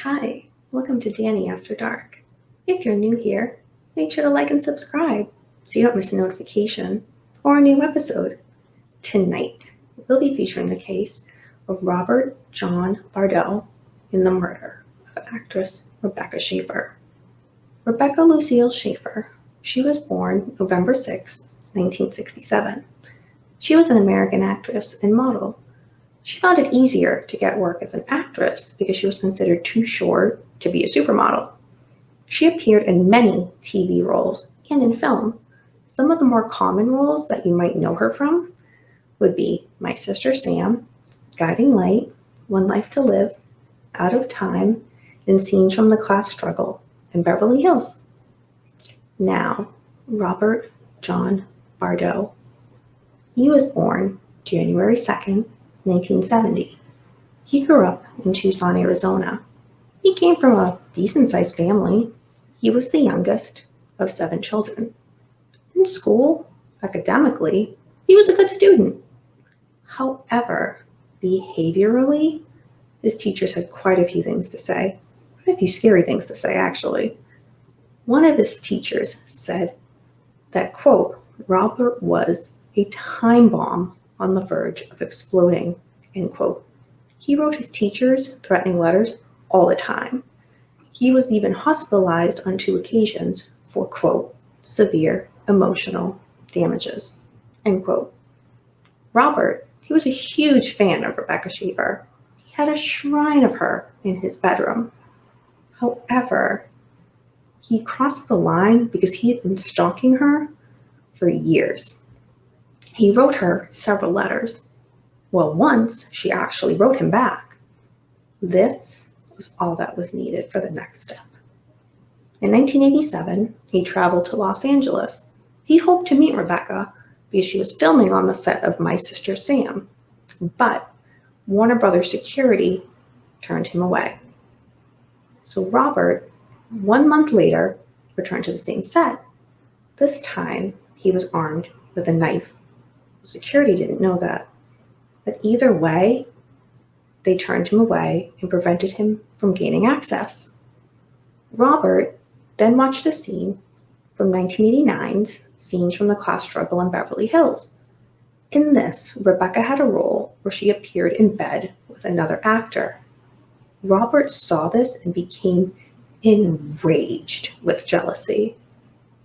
Hi, welcome to Danny After Dark. If you're new here, make sure to like and subscribe so you don't miss a notification or a new episode. Tonight, we'll be featuring the case of Robert John Bardot in the murder of actress Rebecca Schaeffer. Rebecca Lucille Schaeffer, she was born November 6, 1967. She was an American actress and model. She found it easier to get work as an actress because she was considered too short to be a supermodel. She appeared in many TV roles and in film. Some of the more common roles that you might know her from would be My Sister Sam, Guiding Light, One Life to Live, Out of Time, and Scenes from the Class Struggle in Beverly Hills. Now, Robert John Bardo. He was born January 2nd, 1970. He grew up in Tucson, Arizona. He came from a decent-sized family. He was the youngest of 7 children. In school, academically, he was a good student. However, behaviorally, his teachers had quite a few things to say. Quite a few scary things to say, actually. One of his teachers said that, quote, Robert was a time bomb on the verge of exploding, end quote. He wrote his teachers threatening letters all the time. He was even hospitalized on 2 occasions for, quote, severe emotional damages, end quote. Robert, he was a huge fan of Rebecca Schaeffer. He had a shrine of her in his bedroom. However, he crossed the line because he had been stalking her for years. He wrote her several letters. Well, once she actually wrote him back. This was all that was needed for the next step. In 1987, he traveled to Los Angeles. He hoped to meet Rebecca because she was filming on the set of My Sister Sam, but Warner Brothers security turned him away. So Robert, 1 month later, returned to the same set. This time, he was armed with a knife. Security didn't know that. But either way, they turned him away and prevented him from gaining access. Robert then watched a scene from 1989's Scenes from the Class Struggle in Beverly Hills. In this, Rebecca had a role where she appeared in bed with another actor. Robert saw this and became enraged with jealousy.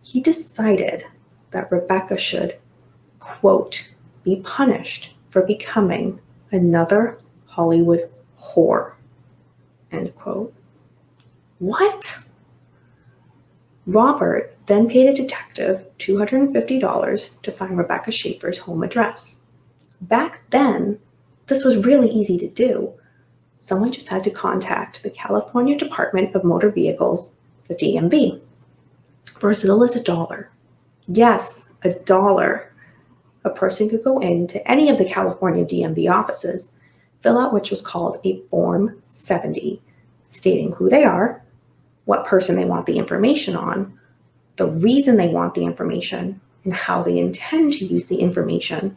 He decided that Rebecca should, quote, be punished for becoming another Hollywood whore, end quote. What? Robert then paid a detective $250 to find Rebecca Schaeffer's home address. Back then, this was really easy to do. Someone just had to contact the California Department of Motor Vehicles, the DMV, for as little as $1. Yes, $1. A person could go into any of the California DMV offices, fill out which was called a Form 70, stating who they are, what person they want the information on, the reason they want the information, and how they intend to use the information.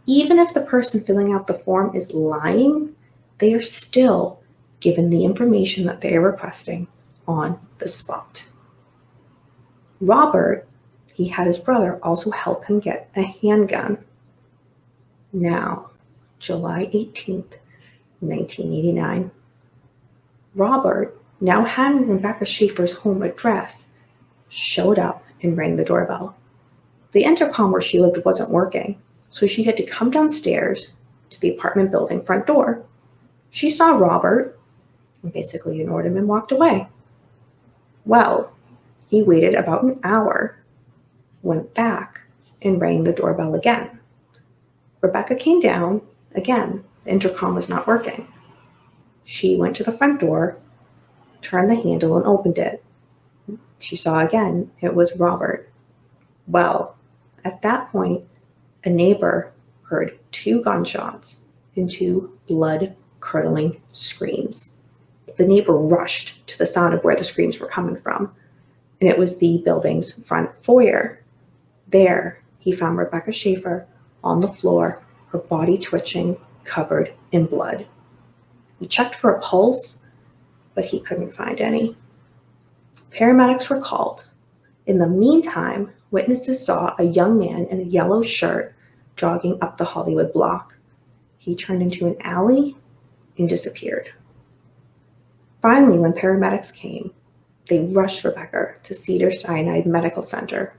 Even if the person filling out the form is lying, they are still given the information that they are requesting on the spot. Robert, he had his brother also help him get a handgun. Now, July 18th, 1989. Robert, now having Rebecca Schaeffer's home address, showed up and rang the doorbell. The intercom where she lived wasn't working, so she had to come downstairs to the apartment building front door. She saw Robert and basically ignored him and walked away. Well, he waited about an hour, went back, and rang the doorbell again. Rebecca came down. Again, the intercom was not working. She went to the front door, turned the handle, and opened it. She saw again it was Robert. Well, at that point, a neighbor heard 2 gunshots and 2 blood-curdling screams. The neighbor rushed to the sound of where the screams were coming from, and it was the building's front foyer. There, he found Rebecca Schaeffer on the floor, her body twitching, covered in blood. He checked for a pulse, but he couldn't find any. Paramedics were called. In the meantime, witnesses saw a young man in a yellow shirt jogging up the Hollywood block. He turned into an alley and disappeared. Finally, when paramedics came, they rushed Rebecca to Cedars-Sinai Medical Center.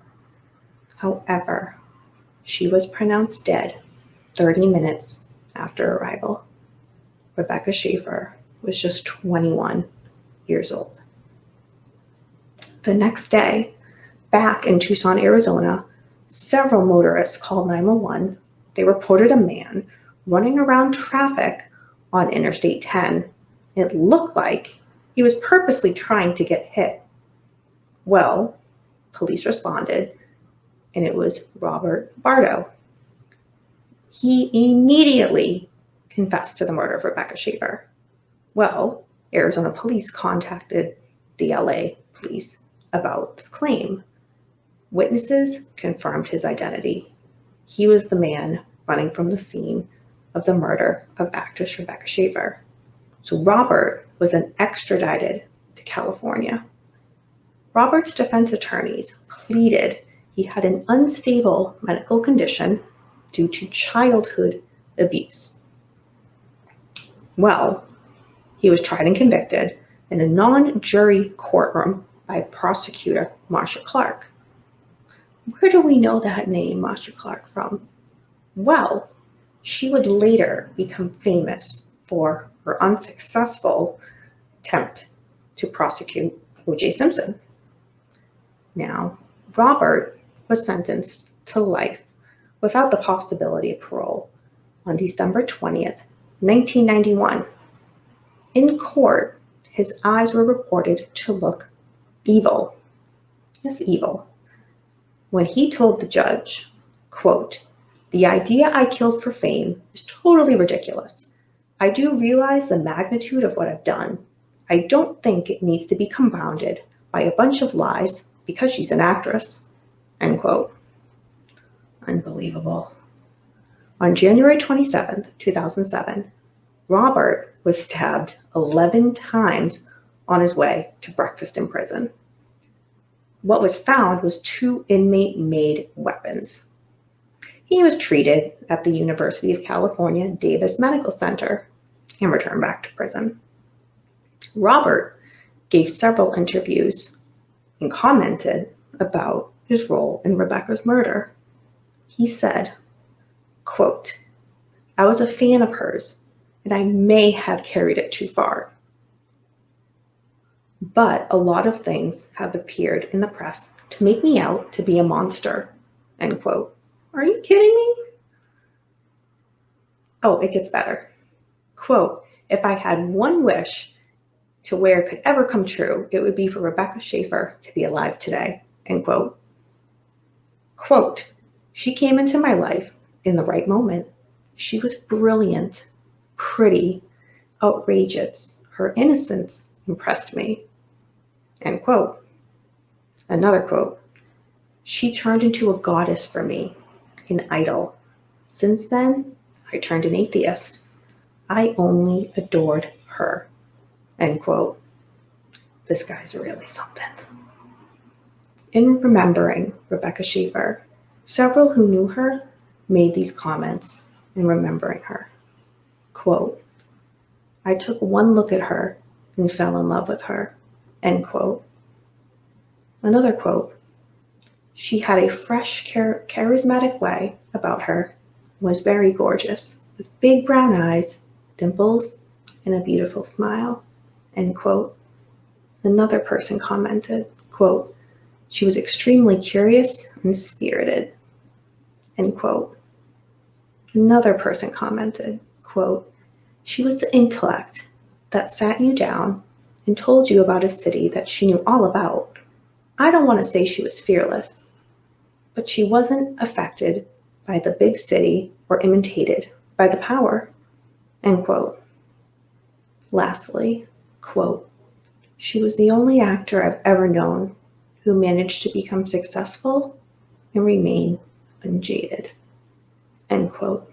However, she was pronounced dead 30 minutes after arrival. Rebecca Schaeffer was just 21 years old. The next day, back in Tucson, Arizona, several motorists called 911. They reported a man running around traffic on Interstate 10. It looked like he was purposely trying to get hit. Well, police responded, and it was Robert Bardo. He immediately confessed to the murder of Rebecca Schaeffer. Well, Arizona police contacted the LA police about this claim. Witnesses confirmed his identity. He was the man running from the scene of the murder of actress Rebecca Schaeffer. So Robert was then extradited to California. Robert's defense attorneys pleaded he had an unstable medical condition due to childhood abuse. Well, he was tried and convicted in a non-jury courtroom by prosecutor Marcia Clark. Where do we know that name, Marcia Clark, from? Well, she would later become famous for her unsuccessful attempt to prosecute O.J. Simpson. Now, Robert was sentenced to life without the possibility of parole on December 20th, 1991. In court, his eyes were reported to look evil. Yes, evil. When he told the judge, quote, "The idea I killed for fame is totally ridiculous. I do realize the magnitude of what I've done. I don't think it needs to be compounded by a bunch of lies because she's an actress." End quote. Unbelievable. On January 27th, 2007, Robert was stabbed 11 times on his way to breakfast in prison. What was found was 2 inmate-made weapons. He was treated at the University of California Davis Medical Center and returned back to prison. Robert gave several interviews and commented about his role in Rebecca's murder. He said, quote, "I was a fan of hers, and I may have carried it too far. But a lot of things have appeared in the press to make me out to be a monster." End quote. Are you kidding me? Oh, it gets better. Quote, "If I had one wish to where it could ever come true, it would be for Rebecca Schaeffer to be alive today." End quote. Quote, "She came into my life in the right moment. She was brilliant, pretty, outrageous. Her innocence impressed me." End quote. Another quote, "She turned into a goddess for me, an idol. Since then, I turned an atheist. I only adored her." End quote. This guy's really something. In remembering Rebecca Schaeffer, several who knew her made these comments in remembering her. Quote, "I took one look at her and fell in love with her." End quote. Another quote, "She had a fresh, charismatic way about her, and was very gorgeous, with big brown eyes, dimples, and a beautiful smile." End quote. Another person commented, quote, "She was extremely curious and spirited." End quote. Another person commented, quote, "She was the intellect that sat you down and told you about a city that she knew all about. I don't want to say she was fearless, but she wasn't affected by the big city or imitated by the power." End quote. Lastly, quote, "She was the only actor I've ever known who managed to become successful and remain unjaded." End quote.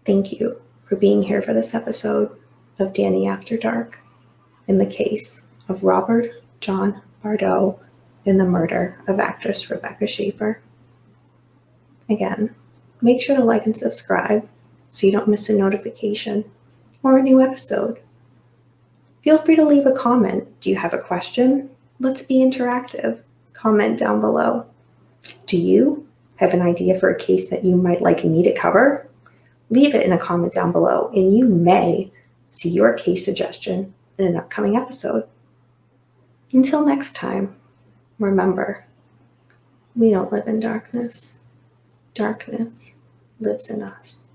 Thank you for being here for this episode of Danny After Dark. in the case of Robert John Bardot in the murder of actress Rebecca Schaeffer. Again, make sure to like and subscribe so you don't miss a notification or a new episode. Feel free to leave a comment. Do you have a question? Let's be interactive. Comment down below. Do you have an idea for a case that you might like me to cover? Leave it in a comment down below, and you may see your case suggestion in an upcoming episode. Until next time, remember, we don't live in darkness. Darkness lives in us.